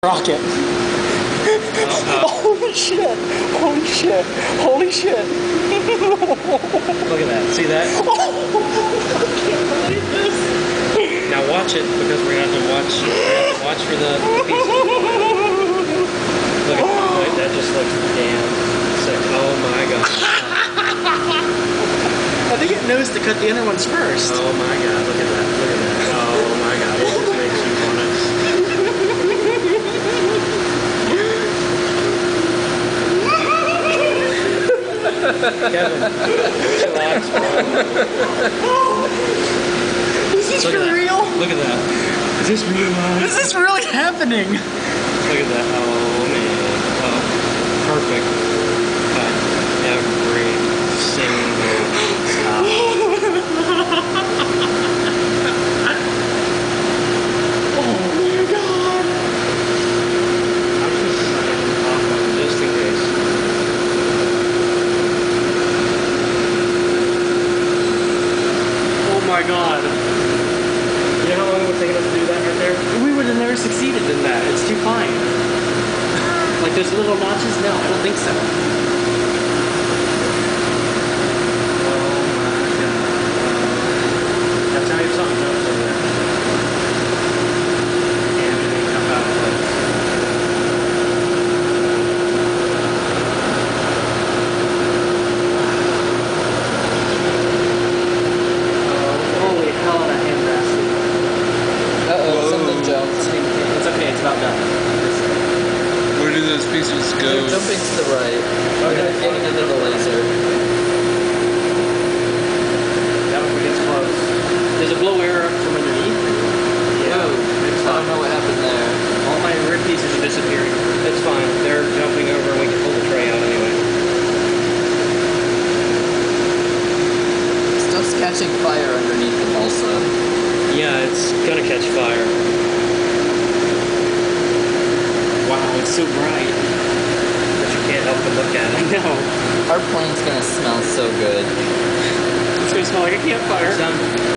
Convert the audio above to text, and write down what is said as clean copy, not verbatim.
Rocket. Holy shit. Holy shit. Holy shit. Look at that. See that? I can't believe this. Now watch it, because we're going to have to watch for the pieces. Look at that. Wait, that just looks damn sick. Oh my gosh. I think it knows to cut the inner ones first. Oh my god, look at that. Look at that. Oh my god. It just makes you want to... Kevin, chillax, bro. Is this for real? Look at that. Is this real? Is this really happening? Look at that. Oh man. Oh, perfect. Cut every single stop. Oh my god. I'm just signing off on just in case. Oh my god. You know how long it would take us to do that right there? We would have never succeeded in that. It's too fine. Like those little notches? No, I don't think so. Oh my god. Now tell me if something else over there. And they come out of place. Holy hell, that hand basket. Uh-oh, something jumped. It's okay, it's about done. Where do those pieces go? They're jumping to the right. We're gonna get into the laser. That one gets close. Does it blow air up from underneath? Yeah. Ooh, I don't know what happened there. All my rib pieces are disappearing. It's fine. They're jumping over and we can pull the tray out anyway. Stuff's catching fire underneath them also. Yeah, it's gonna catch fire. Wow, it's so bright. But you can't help but look at it. I know. Our plane's gonna smell so good. It's gonna smell like a campfire. It's done.